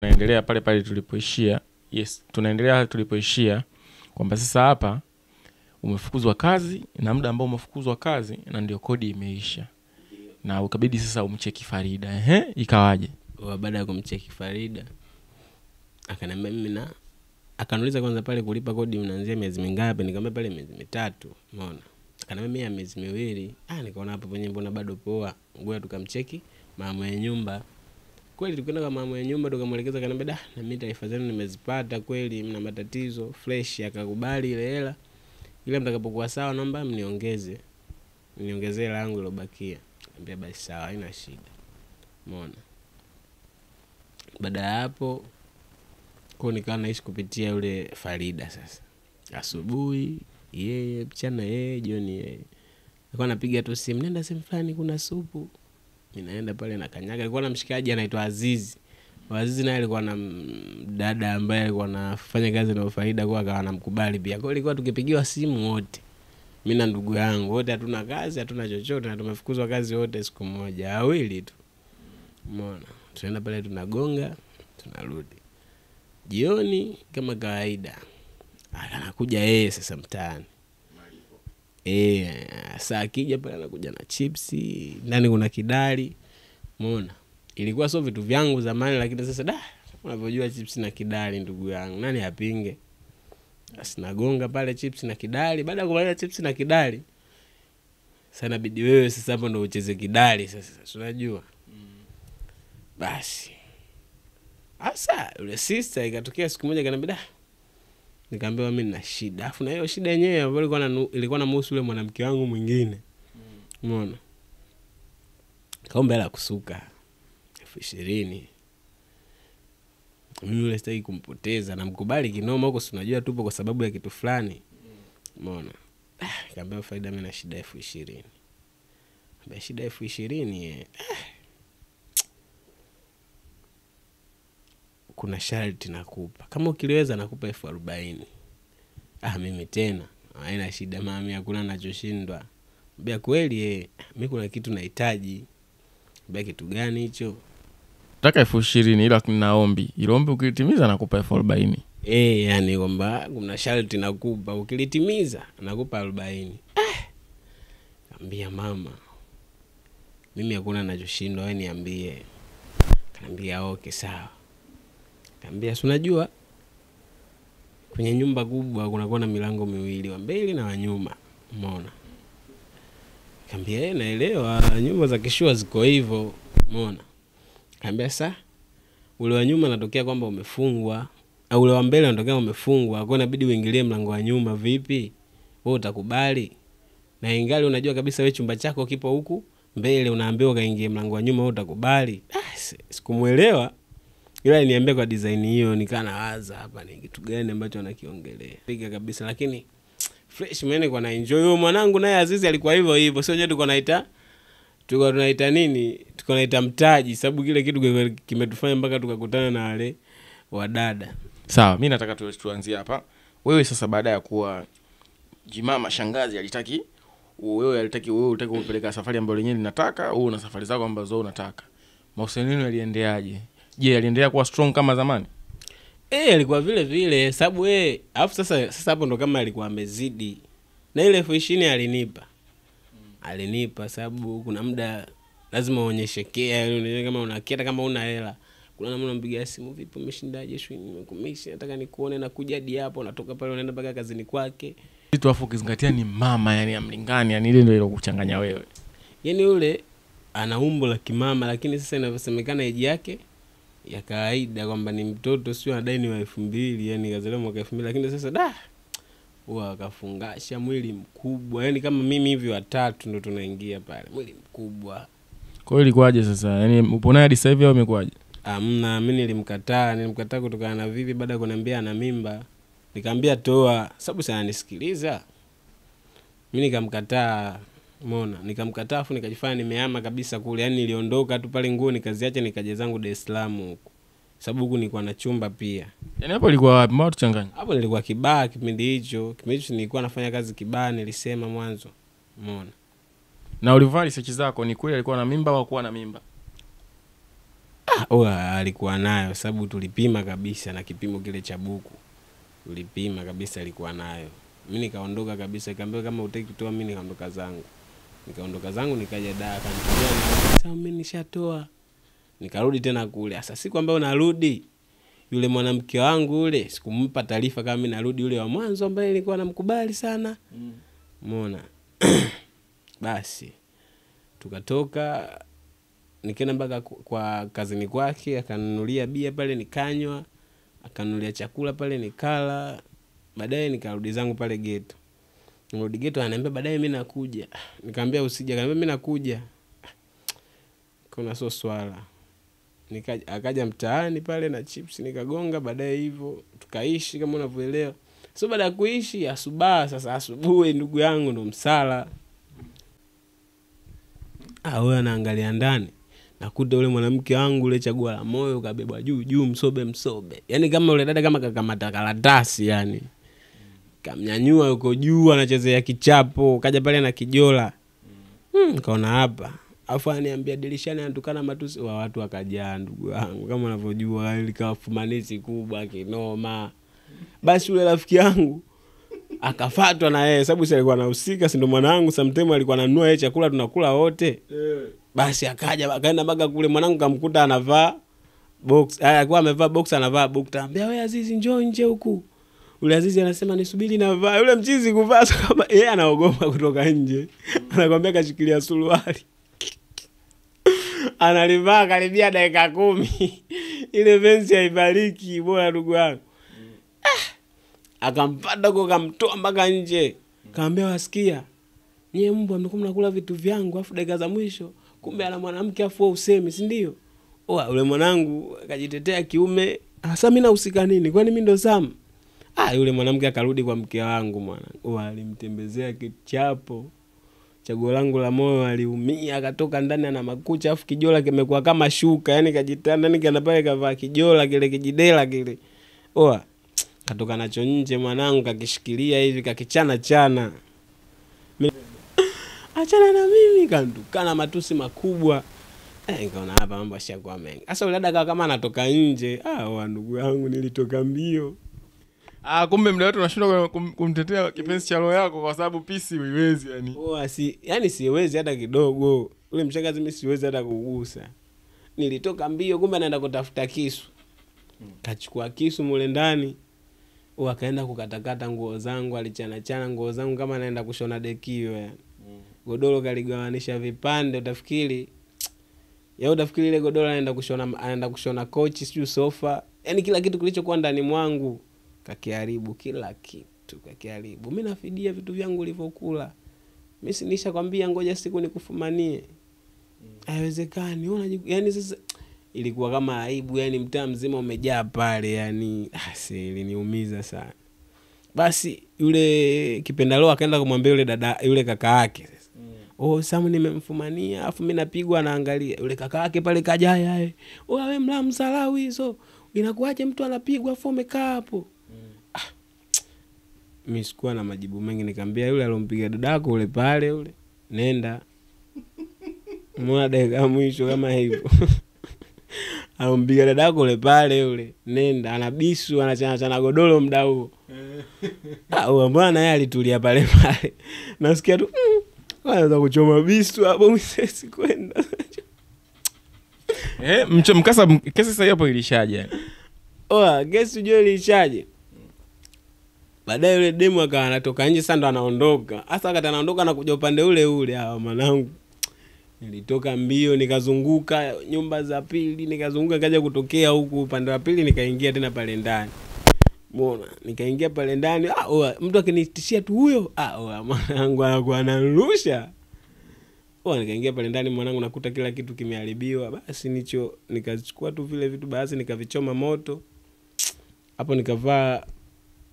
Tunaendelea pale pale tulipoishia. Yes, tunaendelea tulipoishia kwamba sasa hapa umefukuzwa kazi na muda ambao umefukuzwa kazi na ndio kodi imeisha. Na ukabidi sasa umcheki Farida. Ikawaje? Baada ya kumcheki Farida akaniambia mimi na akaniuliza kwanza pale kulipa kodi mnaanzia miezi mingapi? Nikamwambia pale miezi 3, umeona. Akaniambia mimi miezi 2. Nikaona hapo penye mbona bado poa. Ngoja tukamcheki mama ya nyumba. Kweli tukaenda kwa mama ya nyumba tukamwelekeza, akaniambia na mimi taarifa zenu nimezipata kweli, mna matatizo fresh. Akakubali ile hela. Ile mtakapokuwa sawa naomba mniongezee hela yangu iliyobakia. Nikamwambia basi sawa, haina shida. Umeona. Baada ya hapo kwa nikawa naishi kupitia yule Farida sasa. Asubuhi yeye, mchana yeye, jioni yeye. Alikuwa anapiga tu simu, nenda sehemu fulani kuna supu. Ninaenda pale na kanyaga. Alikuwa na mshikaji anaitwa Azizi. Azizi naye alikuwa na dada ambaye alikuwa anafanya kazi na Farida, kwa akawa anamkubali pia. Kwa hiyo ilikuwa tukipigiwa simu wote, mimi na ndugu yangu wote, hatuna kazi, hatuna chochote, na tumefukuzwa kazi wote siku moja awili tu. Umeona. Tunaenda pale tunagonga, tunarudi. Jioni kama kawaida anakuja yeye sasa mtaani. Saa akija pale anakuja na chipsi, ndani kuna kidali. Umeona. Ilikuwa sio vitu vyangu zamani, lakini sasa unavyojua chipsi na kidali ndugu yangu, nani apinge? Basi nagonga pale chipsi na kidali. Baada ya kumaliza chipsi na kidali, sasa inabidi wewe sasa hapo ndo ucheze kidali sasa. Unajua? Basi asa yule sister ikatokea siku moja akaniambia nikamwambia mimi nina shida. Alafu na hiyo shida yenyewe ilikuwa na muhusu yule mwanamke wangu mwingine. Umeona. Kaomba hela kusuka 20,000. Mimi yule sitaki kumpoteza, na mkubali kinoma huko, si unajua tupo kwa sababu ya kitu fulani. Umeona. Nikamwambia Farida mimi na shida 20,000. Nikamwambia shida 20,000 kuna sharti nakupa. Kama ukiliweza nakupa 40,000. Mimi tena haina shida mami, hakuna ninachoshindwa. Mbea kweli mimi kuna kitu nahitaji. Mbea kitu gani hicho? Nataka 20,000 ila kuna ombi. Ile ombi ukilitimiza nakupa 40,000. Yani kwamba kuna sharti nakupa, ukilitimiza nakupa 40,000. Niambia mama, mimi hakuna ninachoshindwa, wewe niambie. Kaniambia okay sawa. Niambia si unajua kwenye nyumba kubwa kuna na milango miwili, wa mbele na wa nyuma. Umeona. Niambia naelewa nyumba za kishua ziko hivyo. Umeona. Niambia sasa ule wa nyuma natokea kwamba umefungwa, au ule wa mbele natokea umefungwa, kwa inabidi uingilie mlango wa nyuma. Vipi wewe utakubali? Na ingali unajua kabisa wewe chumba chako kipo huku mbele, unaambiwa kaingie mlango wa nyuma, wewe utakubali? Sikumuelewa. Ila niambia kwa design hiyo nikana waza hapa ni kitu gani ambacho anakiongelea. Piga kabisa, lakini fresh mimi kwa na enjoy. Huyo mwanangu naye Azizi alikuwa hivyo hivyo. Sio nyewe tunaita nini? Tunaita mtaji, sababu kile kitu kimetufanya mpaka tukakutana na wale wadada. Sawa, mimi nataka tuanzie hapa. Wewe sasa baada ya kuwa jimama shangazi alitaki wewe kupeleka safari ambayo lenyewe linataka, wewe una safari zako ambazo unataka. Mahusiano yenu yaliendeaje? Je, aliendelea kuwa strong kama zamani? Alikuwa vile vile, sababu alafu sasa hapo ndo kama alikuwa amezidi. Na ile 20,000 alinipa sababu kuna muda lazima uonyeshe care, kama unakieta kama una hela. Kuna namna mpigia simu, vipi umeshindaje shule, nimekumishi, nataka nikuone na kuja hadi hapo, natoka pale unaenda mpaka kazini kwake. Kitu afu ukizingatia ni mama, yani amlingani, yani ile ndio ilokuchanganya wewe. Yani yule ana umbo la kimama, lakini sasa inavyosemekana age yake ya kawaida kwamba ni mtoto, sio anadai ni wa 2000, yani kazaliwa mwaka 2000, lakini sasa huwa akafungasha mwili mkubwa, yani kama mimi hivi watatu ndo tunaingia pale, mwili mkubwa. Kwa hiyo ilikuwaje sasa? Yani upo naye hadi sasa hivi au imekuwaje? Mimi nilimkataa kutokana na vipi, baada ya kuniambia ana mimba. Nikamwambia toa, sababu sana nisikiliza. Mimi nikamkataa. Umeona, nikamkataa afu nikajifanya nimehama kabisa kule. Yani niliondoka tu pale nguo nikaziacha nikaja zangu Dar es Salaam huko. Sababu huko nilikuwa na chumba pia. Yani hapo ilikuwa wapi? Mbona tuchanganya? Hapo nilikuwa Kibaha kipindi hicho. Kipindi hicho nilikuwa nafanya kazi Kibaha, nilisema mwanzo. Umeona. Na ulivaa research zako, ni kweli alikuwa na mimba au hakuwa na mimba? Alikuwa nayo sababu tulipima kabisa na kipimo kile cha buku. Tulipima kabisa alikuwa nayo. Mimi nikaondoka kabisa, nikamwambia kama hutaki kutoa mimi nikaondoka zangu. Nikaondoka zangu nikaja Dar, akaniambia sasa mimi nishatoa. Nikarudi tena kule. Sasa siku ambayo narudi, yule mwanamke wangu yule sikumpa taarifa kama mimi narudi, yule wa mwanzo ambaye nilikuwa namkubali sana. Umeona? Basi tukatoka, nikaenda mpaka kwa kazini kwake, akanunulia bia pale nikanywa, akanunulia chakula pale nikala. Baadaye nikarudi zangu pale ghetto. Nirudi ghetto ananiambia baadaye mimi nakuja. Nikamwambia usije, akaniambia mimi nakuja. Kuna sio swala. Akaja mtaani pale na chips nikagonga, baadaye hivyo tukaishi kama unavyoelewa. So baada ya kuishi asubuhi ndugu yangu ndo msala. Wewe anaangalia ndani, nakuta yule mwanamke wangu yule chaguo la moyo kabebwa juu msobe. Yaani kama yule dada kama kakamata karatasi yani. Kamnyanyua yuko juu anachezea kichapo, kaja pale na kijola. Kaona hapa. Afu aniambia dirishani anatukana matusi wa watu wakajaa ndugu yangu. Kama unavyojua ilikawa fumanisi kubwa kinoma. Basi yule rafiki yangu akafatwa na yeye sababu alikuwa anahusika, si ndo mwanangu sometimes alikuwa ananunua yeye chakula tunakula wote. Basi akaenda mpaka kule, mwanangu kamkuta anavaa box. Alikuwa amevaa box, anavaa box. Anambia wewe Azizi njoo nje huku. Yule Azizi anasema nisubiri na vaa. Yule mchizi kuvaa kama yeye anaogopa kutoka nje. Anakuambia kashikilia suruali. Analivaa karibia dakika 10. Ile vensi haibariki bora ndugu wangu. Akampata huko kamtoa mpaka nje. Kaambia wasikia, nyie mbwa mlikuwa mnakula vitu vyangu afu dakika za mwisho kumbe ana mwanamke afu usemi, si ndio? Yule mwanangu akajitetea kiume, sasa mimi nahusika nini? Kwani mimi ndo Sam? Yule mwanamke akarudi kwa mke wangu mwanangu. Alimtembezea kichapo. Chaguo langu la moyo aliumia, akatoka ndani ana makucha afu kijola kimekuwa kama shuka, yani kajitanda ndani kana pale kavaa kijola kile kijidela kile. Katoka nacho nje mwanangu kakishikilia hivi kakichana. Achana na mimi, kandukana matusi makubwa. Nikaona hapa mambo yashakuwa mengi. Sasa yule dada kama anatoka nje, ndugu yangu nilitoka mbio. Kumbe mda wote unashindwa kumtetea kipenzi cha roho yako kwa sababu pisi huiwezi yani. Yani siwezi hata kidogo. Ule mshangazi mimi siwezi hata kugusa. Nilitoka mbio, kumbe anaenda kutafuta kisu. Kachukua kisu mule ndani. Akaenda kukatakata nguo zangu, alichana nguo zangu kama anaenda kushona dekio yani. Godoro kaligawanisha vipande, utafikiri ile godoro anaenda kushona kochi, sio sofa. Yaani kila kitu kilichokuwa ndani mwangu kakiharibu, kila kitu kakiharibu. Mimi nafidia vitu vyangu ulivyokula. Mimi sinisha kwambia ngoja siku nikufumanie. Haiwezekani. Yaani sasa ilikuwa kama aibu, yani mtaa mzima umejaa pale yani. Iliniumiza sana. Basi yule kipendalo akaenda kumwambia yule dada yule kaka yake. Samu nimemfumania afu mimi napigwa naangalia. Yule kaka yake pale kajaya wewe mla msalau hizo. Inakuaje mtu anapigwa afu umekaa hapo? Mimi sikuwa na majibu mengi, nikamwambia yule alompiga dadako yule pale yule, nenda. Mwana dakika mwisho kama hivyo. Alompiga dadako yule pale yule, nenda. Anabisu anachana godoro muda huo. Bwana yeye alitulia pale. Nasikia tu anaanza kuchoma bisu hapo, msesi kwenda. Mkasa kesi sasa hapo ilishaje? Kesi jo ilishaje? Baadaye yule demo akawa anatoka nje, sasa ndo anaondoka. Sasa wakati anaondoka na kuja upande ule mwanangu. Nilitoka mbio nikazunguka nyumba za pili, nikazunguka kaja kutokea huku upande wa pili, nikaingia tena pale ndani. Mbona nikaingia pale ndani, mtu akinitishia tu huyo, mwanangu anakuwa anarusha. Nikaingia pale ndani mwanangu nakuta kila kitu kimeharibiwa. Basi nikachukua tu vile vitu baadhi nikavichoma moto. Hapo nikavaa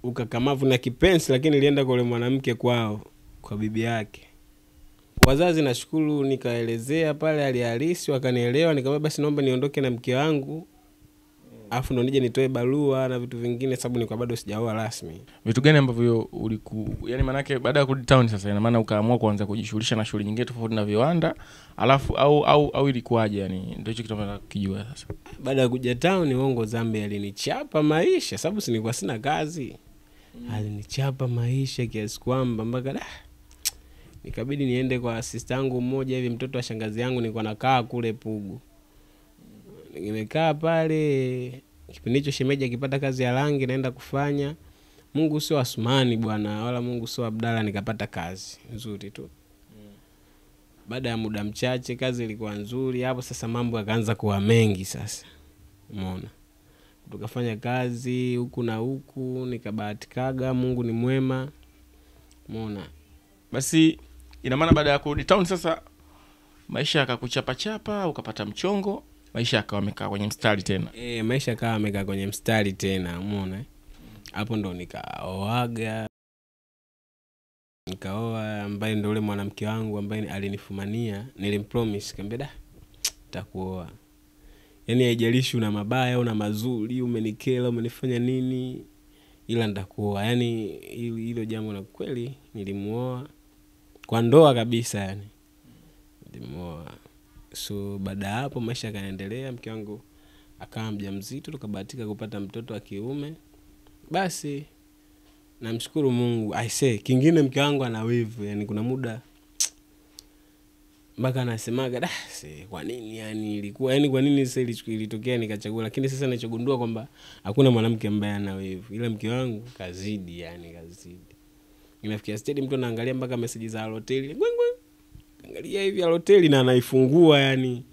ukakamavu na kipenzi, lakini nilienda kwa yule mwanamke kwao, kwa bibi yake. Wazazi nashukuru nikaelezea pale alihalisi wakanielewa, nikamwambia basi naomba niondoke na mke wangu. Alafu ndo nije nitoe barua na vitu vingine sababu nilikuwa bado sijaoa rasmi. Vitu gani ambavyo yani manake baada ya kurudi town sasa ina maana ukaamua kuanza kujishughulisha na shughuli nyingine tofauti na viwanda, alafu au ilikuwaje yani? Ndio hicho kitu nataka kujua sasa. Baada ya kuja town Wongo Zambe alinichapa maisha sababu nilikuwa sina kazi. Alinichapa maisha kiasi kwamba mpaka nikabidi niende kwa sister yangu mmoja hivi, mtoto wa shangazi yangu, nilikuwa nakaa kule Pugu. Nimekaa pale kipindi hicho shemeji akipata kazi ya rangi naenda kufanya. Mungu sio Asmani bwana, wala Mungu sio Abdalla, nikapata kazi nzuri tu. Baada ya muda mchache kazi ilikuwa nzuri, hapo sasa mambo yakaanza kuwa mengi sasa. Umeona? Tukafanya kazi huku na huku, nikabahatikaga, Mungu ni mwema. Umeona? Basi ina maana baada ya kurudi town sasa maisha yakakuchapa chapa, ukapata mchongo, maisha yakawa yamekaa kwenye mstari tena. Maisha yakawa yamekaa kwenye mstari tena, umeona? Hapo ndo nikaoaga. Nikaoa ambaye ndo yule mwanamke wangu ambaye alinifumania, nilimpromise kambeda nitakuoa. Yaani haijalishi una mabaya una mazuri, umenikela, umenifanya nini, ila nitakuoa. Yaani hilo jambo la kweli nilimuoa kwa ndoa kabisa yani. Nilimuoa. So baada hapo maisha yakaendelea, mke wangu akawa mjamzito, tukabahatika kupata mtoto wa kiume. Basi namshukuru Mungu. Kingine mke wangu ana wivu, yani kuna muda mpaka anasemaga kwa nini yani ilikuwa yani kwa nini sasa ilitokea nikachagua, lakini sasa ninachogundua kwamba hakuna mwanamke ambaye ana wivu, ila mke wangu kazidi yani kazidi. Nimefikia stage mtu anaangalia mpaka message za hoteli. Angalia hivi hoteli na anaifungua yani.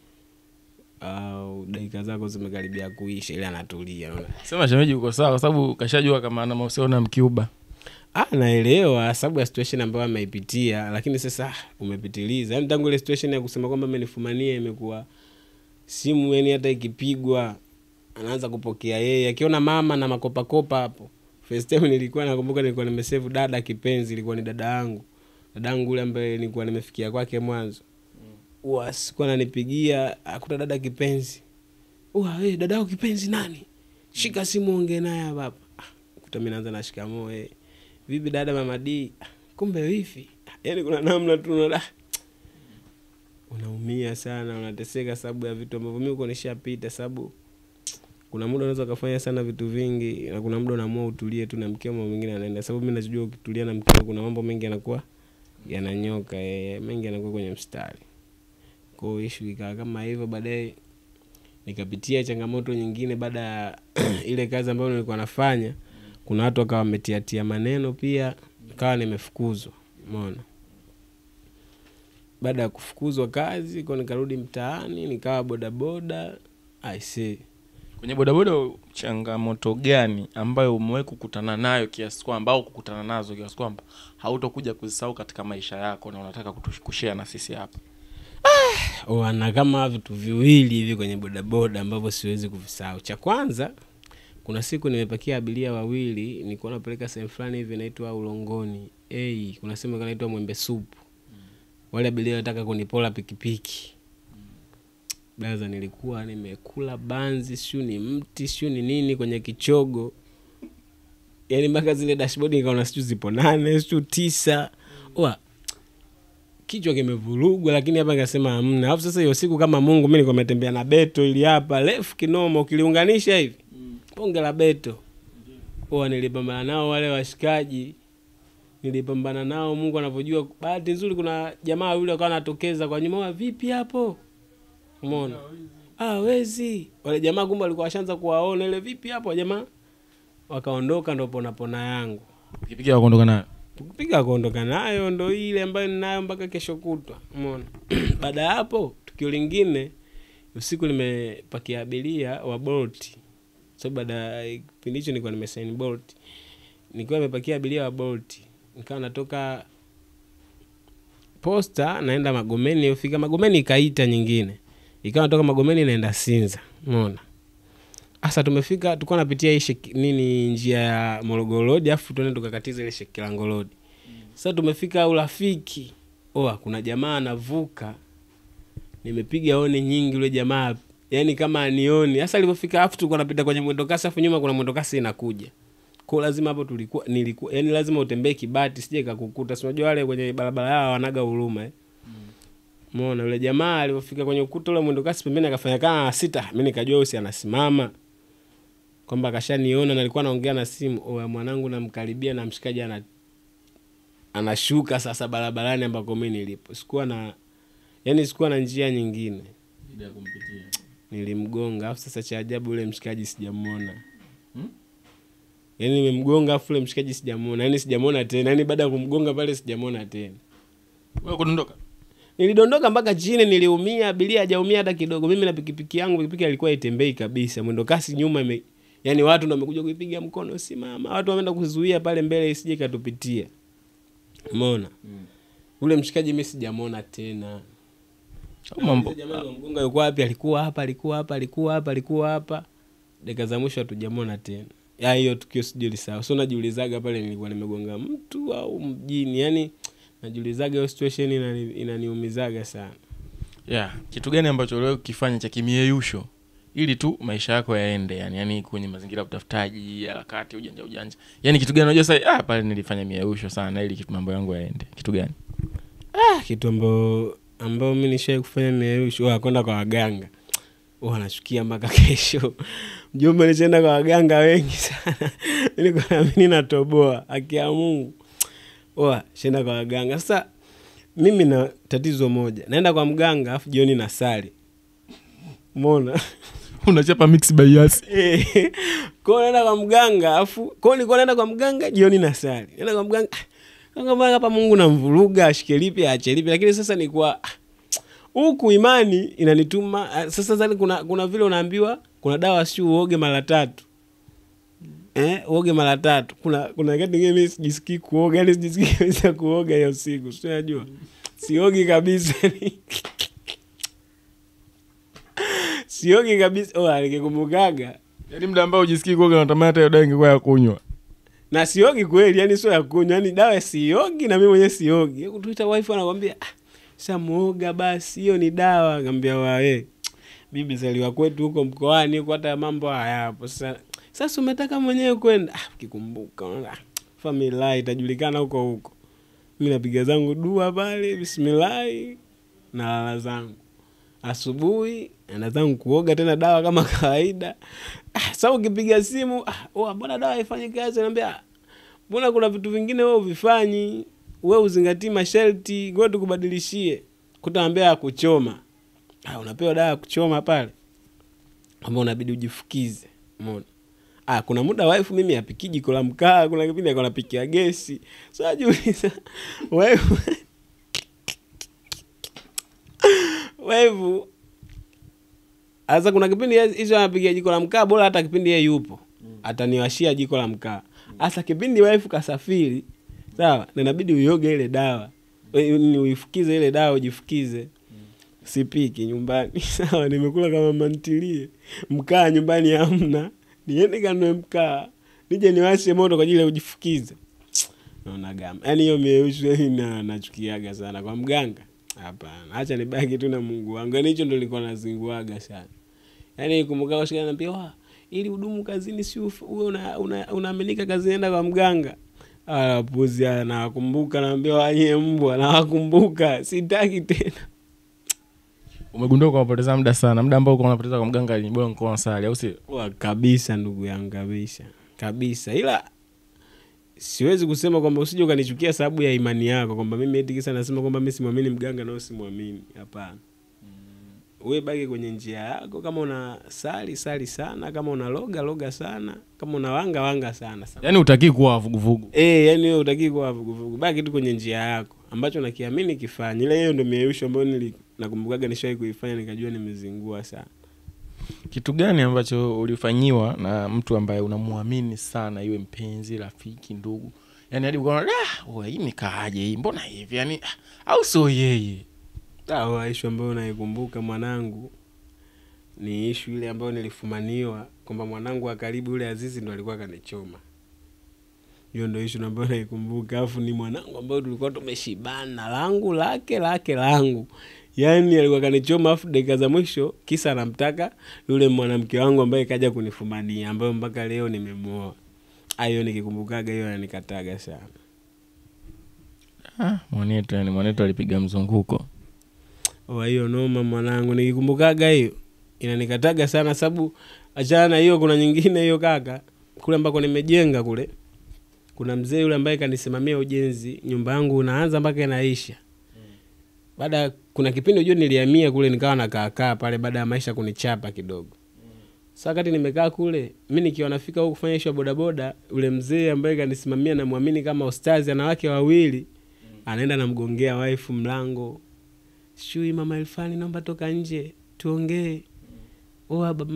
Dakika zako zimekaribia kuisha ile anatulia, unaona. Sema shemeji uko sawa kwa sababu kashajua kama ana mahusiano na Mkiuba. Naelewa sababu ya situation ambayo ameipitia, lakini sasa umepitiliza. Yaani tangu ile situation ya kusema kwamba amenifumania imekuwa simu yani hata ikipigwa anaanza kupokea yeye. Akiona mama na makopa kopa hapo. First time nilikuwa nakumbuka nilikuwa nimesave dada kipenzi, ilikuwa ni dada yangu. Dada yangu yule ambaye nilikuwa nimefikia kwake mwanzo. Sikuwa ananipigia akuta dada kipenzi. Dada yako kipenzi nani? Shika simu ongee naye hapa. Kuta mimi naanza na shikamoo vipi dada mama D? Kumbe wifi. Yaani kuna namna tu unaumia sana, unateseka sababu ya vitu ambavyo mimi uko nishapita, sababu kuna muda unaweza kufanya sana vitu vingi na kuna muda unaamua utulie tu na mkeo mwingine anaenda, sababu mimi najua ukitulia na mkeo kuna mambo mengi yanakuwa yananyoka, mengi yanakuwa kwenye mstari. Kwa issue ikawa kama hivyo. Baadaye nikapitia changamoto nyingine baada ile kazi ambayo nilikuwa nafanya. Kuna watu wakawa wametiatia maneno pia, nikawa nimefukuzwa, umeona. Baada ya kufukuzwa kazi kwa nikarudi mtaani, nikawa bodaboda. Kwenye bodaboda changamoto gani ambayo umewahi kukutana nayo kiasi kwamba au kukutana nazo kiasi kwamba hautokuja kuzisahau katika maisha yako na unataka kushare na sisi hapa? Wana kama vitu viwili hivi kwenye bodaboda ambavyo siwezi kuvisahau. Cha kwanza, kuna siku nimepakia abiria wawili, nilikuwa napeleka sehemu fulani hivi inaitwa Ulongoni. Kuna sehemu inaitwa Mwembe Supu. Wale abiria wanataka kunipola pikipiki. Baza nilikuwa nimekula banzi, sio ni mti, sio ni nini kwenye kichogo. Yaani mpaka zile dashboard nikaona sio zipo 8, sio 9. Kichwa kimevurugwa, lakini hapa nikasema hamna. Alafu sasa hiyo siku kama Mungu mimi nilikuwa nimetembea na beto ili hapa refu kinoma ukiliunganisha hivi. Bonge la beto. Nilipambana nao wale washikaji. Nilipambana nao Mungu anavyojua. Bahati nzuri kuna jamaa yule akawa anatokeza kwa nyuma, vipi hapo? Umeona? Wezi. Wale jamaa kumbe walikuwa washaanza kuwaona ile vipi hapo jamaa. Wakaondoka ndo pona yangu. Ukipiga wakaondoka nayo. Kupiga kuondoka nayo ndo ile ambayo ninayo mpaka kesho kutwa. Umeona? Baada hapo tukio lingine, usiku nimepakia abiria wa Bolt. So baada kipindi hicho nilikuwa nimesign Bolt. Nilikuwa nimepakia abiria wa Bolt. Nikawa natoka Posta naenda Magomeni, ufika Magomeni ikaita nyingine. Ikawa natoka Magomeni naenda Sinza. Umeona? Asa tumefika tulikuwa napitia hii njia ya Morogoro Road afu tuende tukakatiza ile Shekilango Road. Sasa tumefika Urafiki. Kuna jamaa anavuka. Nimepiga honi nyingi, yule jamaa yani kama anioni. Sasa alipofika afu tulikuwa tunapita kwenye mwendo kasi, afu nyuma kuna mwendo kasi inakuja. Kwa lazima hapo nilikuwa yani lazima utembee kibati sije kakukuta. Si unajua wale kwenye barabara yao wanaga huruma Umeona yule jamaa alipofika kwenye ukuta ule mwendo kasi pembeni akafanya kama sita, mimi nikajua usi anasimama. Kwamba akashaniona na alikuwa anaongea na simu. Mwanangu namkaribia na mshikaji anashuka sasa barabarani ambako mimi nilipo. Sikuwa na njia nyingine ile ya kumpitia. Nilimgonga afu sasa cha ajabu yule mshikaji sijamuona. Yani nimemgonga afu yule mshikaji sijamuona. Yani sijamuona tena. Yani baada ya kumgonga pale sijamuona tena. Wewe kudondoka? Nilidondoka mpaka chini, niliumia, abiria hajaumia hata kidogo. Mimi na pikipiki yangu, pikipiki ilikuwa itembei kabisa. Mwendo kasi nyuma yani watu ndio wamekuja kuipiga mkono simama. Watu wameenda kuzuia pale mbele isije katupitia. Umeona? Ule mshikaji mimi sijamuona tena. Mambo. Jamaa mgonga yuko wapi? Alikuwa hapa. Dakika za mwisho hatujamuona tena. Ya hiyo tukio sijulisahau. So najiulizaga pale nilikuwa nimegonga mtu au mjini. Yani najiulizaga hiyo situation inaniumizaga sana. Kitu gani ambacho leo ukifanya cha kimieyusho ili tu maisha yako yaende, yani kwenye mazingira ya utafutaji, harakati, ujanja. Yani kitu gani unajua sasa pale nilifanya mieyusho sana ili kitu mambo yangu yaende. Kitu gani? Kitu ambao mimi nishawahi kufanya mieyusho kwenda kwa waganga. Anashukia mpaka kesho. Mjomba nilienda kwa waganga wengi sana. Nilikuwa naamini natoboa haki ya Mungu. Shenda kwa waganga. Sasa mimi na tatizo moja. Naenda kwa mganga afu jioni nasali. Umeona? Unachapa mix bias. Kwa naenda kwa mganga afu nilikuwa naenda kwa mganga jioni nasali. Naenda kwa mganga. Kama hapa Mungu namvuruga ashike lipi aache lipi, lakini sasa nilikuwa huku imani inanituma. Sasa kuna vile unaambiwa kuna dawa si uoge mara 3. Uoge mara 3. Kuna wakati mimi sijisikii kuoga, yani sijisikii kabisa kuoga hiyo siku. Sio unajua? Siogi kabisa. Siogi kabisa. Alikumbukaga. Yani muda ambao ujisikii kuoga unatamani hata dawa ingekuwa ya kunywa. Na siogi kweli, yani sio ya kunywa, yani dawa siogi na mimi mwenyewe siogi. Kutuita wife anakuambia, "Sasa muoga basi, hiyo ni dawa." Akamwambia, bibi zaliwa kwetu huko mkoani huko hata mambo hayapo. Sasa umetaka mwenyewe kwenda." Ukikumbuka unaona familia itajulikana huko. Mimi napiga zangu dua pale, bismillah, na lala zangu. Asubuhi naenda zangu kuoga tena dawa kama kawaida. Sasa ukipiga simu, mbona dawa haifanyi kazi? Anambia, mbona kuna vitu vingine wewe uvifanyi? Wewe uzingatii masharti, ngoja tukubadilishie. Kutaambia kuchoma. Unapewa dawa ya kuchoma pale. Ambao unabidi ujifukize. Umeona? Kuna muda wife mimi apiki jiko la mkaa, kuna kipindi anapikia gesi. Sasa jiuliza, wife asa kuna kipindi hizo anapikia jiko la mkaa, bora hata kipindi yeye yupo ataniwashia jiko la mkaa. Asa kipindi wife kasafiri, sawa, na inabidi uyoge ile dawa. Uifukize ile dawa, ujifukize. Sipiki nyumbani. Sawa, nimekula kama mantilie. Mkaa nyumbani hamna. Niende kanunue mkaa. Nije niwashe moto kwa ajili ya kujifukiza. Naona gama. Yani hiyo mieyusho nachukiaga sana kwa mganga. Hapana. Acha nibaki tu na Mungu wangu. Yani hicho ndio nilikuwa nazinguaga sana. Yani kumbuka washika anambia, ili hudumu kazini si uwe unaaminika kazi nenda kwa mganga. Puzi nakumbuka naambia wanye mbwa nakumbuka sitaki tena. Umegundua kwa kupoteza muda sana. Muda ambao uko unapoteza kwa mganga ni bora uko unasali au si? Kabisa ndugu yangu kabisa. Ila siwezi kusema kwamba usije ukanichukia sababu ya imani yako kwamba mimi eti kisa nasema kwamba mimi simwamini mganga na usimwamini. Hapana. Wewe baki kwenye njia yako. Kama una sali sana, kama una loga sana, kama una wanga sana. Yani hutaki kuwa vuguvugu. Yani wewe hutaki kuwa vuguvugu. Baki tu kwenye njia yako ambacho nakiamini kifanye. Ile hiyo ndio mieyusho ambayo nakumbukaga nishawahi kuifanya nikajua nimezingua sana. Kitu gani ambacho ulifanyiwa na mtu ambaye unamuamini sana, iwe mpenzi, rafiki, ndugu? Yani hadi ukaona hii nikaaje hii? Mbona hivi? Yani au sio yeye? Issue ambayo naikumbuka mwanangu ni issue ile ambayo nilifumaniwa kwamba mwanangu wa karibu yule Azizi ndo alikuwa kanichoma. Hiyo ndio issue ambayo naikumbuka. Afu ni mwanangu ambaye tulikuwa tumeshibana, langu lake langu. Yani alikuwa kanichoma, afu dakika za mwisho kisa anamtaka yule mwanamke wangu ambaye kaja kunifumania, ambayo mpaka leo nimemuoa. Hayo nikikumbukaga hiyo ananikataga sana. Mwanetu alipiga mzunguko. Hiyo noma mwanangu, nikikumbukaga hiyo inanikataga sana, sababu achana hiyo kuna nyingine hiyo kaka. Kule ambako nimejenga kule, kuna mzee yule ambaye kanisimamia ujenzi, nyumba yangu unaanza mpaka inaisha. Baada kuna kipindi unajua nilihamia kule nikawa nakaa pale baada ya maisha kunichapa kidogo. Sasa wakati nimekaa kule, mimi nikiwa nafika huko kufanya ishu bodaboda, ule mzee ambaye kanisimamia na muamini kama ustazi ana wake wawili, anaenda namgongea wife mlango. Shui mama Elfani naomba toka nje tuongee.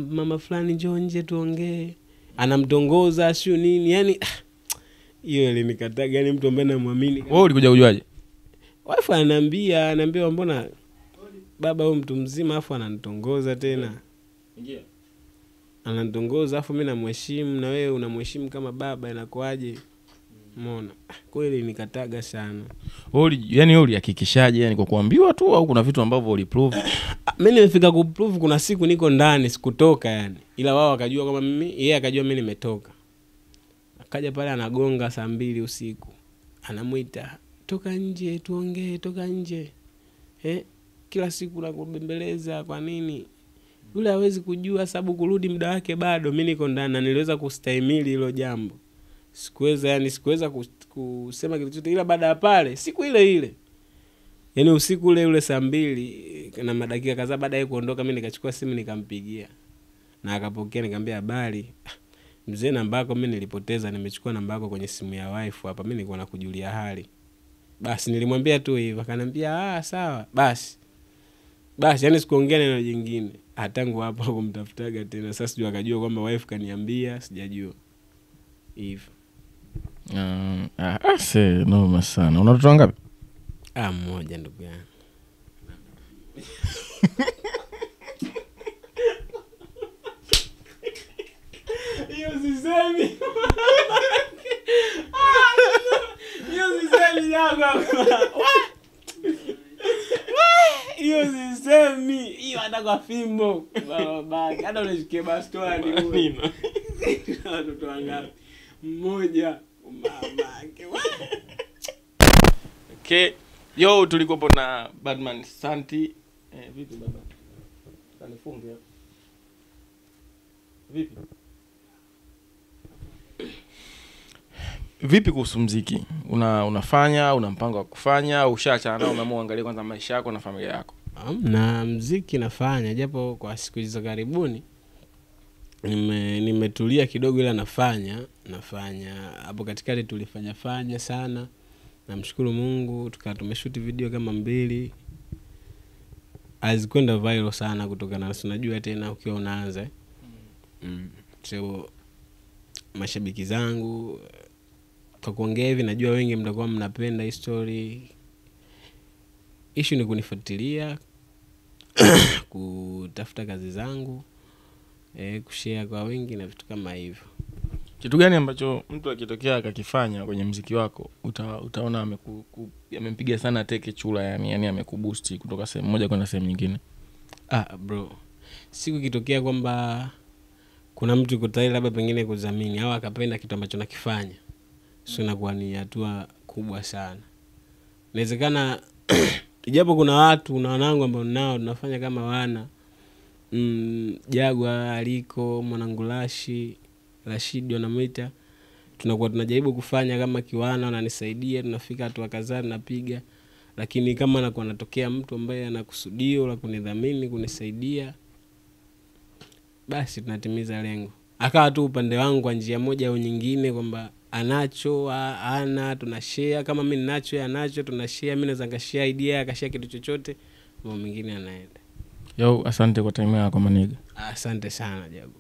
Mama fulani njoo nje tuongee. Anamtongoza sio nini, yani hiyo ilinikataga, yani mtu ambaye namuamini. Wewe ulikuja kujuaje? Wife ananiambia mbona baba huyu mtu mzima afu ananitongoza tena. Ingia. Ananitongoza afu mimi namheshimu na wewe unamheshimu kama baba, inakuaje? Umeona? Kweli nikataga sana. Wewe ulihakikishaje, yani kwa kuambiwa tu au kuna vitu ambavyo uliprove? Mimi nimefika kuprove, kuna siku niko ndani sikutoka yani. Ila wao wakajua kama mimi, yeye akajua mimi nimetoka. Akaja pale anagonga saa 2 usiku. Anamuita, "Toka nje tuongee, toka nje." Kila siku nakubembeleza kwa nini? Yule hawezi kujua sababu kurudi muda wake bado, mimi niko ndani na niliweza kustahimili hilo jambo. Sikuweza kusema kitu chochote, ila baada ya pale siku ile yani usiku ule saa 2 na madakika kadhaa baada ya kuondoka, mimi nikachukua simu nikampigia na akapokea. Nikamwambia habari mzee, namba yako mimi nilipoteza, nimechukua namba yako kwenye simu ya wife hapa, mimi nilikuwa nakujulia hali. Basi nilimwambia tu hivyo, akaniambia sawa basi yani sikuongea neno jingine. Tangu hapo kumtafutaga tena. Sasa sijui akajua kwamba wife kaniambia, sijajua hivyo. Noma sana. Una watoto wangapi? Mmoja ndugu yangu. Hiyo sisemi. Hiyo sisemi yangu. Hiyo sisemi. Hiyo hata kwa fimbo. Baba, hata unashikia bastoni wewe. Watoto wangapi? Mmoja. Mamake. Okay. Yo, tulikopo na Badman Santi. Vipi baba? Kanifunge hapo. Vipi kuhusu muziki? Unafanya, una mpango wa kufanya au ushaachana nao, umeamua angalia kwanza maisha yako na familia yako? Na muziki nafanya, japo kwa siku hizo karibuni nimetulia kidogo, ila nafanya. Hapo katikati tulifanya sana. Namshukuru Mungu, tumeshoot video kama 2. Hazikwenda viral sana kutokana na unajua tena ukiwa unaanza. So mashabiki zangu kwa kuongea hivi, najua wengi mtakuwa mnapenda hii story. Issue ni kunifuatilia, kutafuta kazi zangu, kushare kwa wengi na vitu kama hivyo. Kitu gani ambacho mtu akitokea akakifanya kwenye muziki wako utaona amempiga sana teke chula, yani amekuboost kutoka sehemu moja kwenda sehemu nyingine? Bro, siku kitokea kwamba kuna mtu kutaka labda pengine kudhamini au akapenda kitu ambacho nakifanya, sio inakuwa ni hatua kubwa sana. Inawezekana ijapo kuna watu na wanangu ambao nao tunafanya kama wana Jagwa, Aliko, Mwanangulashi, Rashid wanamuita, tunakuwa tunajaribu kufanya kama kiwana, wananisaidia, tunafika hatua kadhaa napiga. Lakini kama anakuwa anatokea mtu ambaye anakusudio la kunidhamini, kunisaidia, basi tunatimiza lengo. Akawa tu upande wangu kwa njia moja au nyingine, kwamba anacho ana tunashare, kama mimi ninacho yeye anacho tunashare. Mimi naweza ngashare idea, akashare kitu chochote, mambo mengine yanaenda. Yo, asante kwa time yako maniga. Asante sana Jago.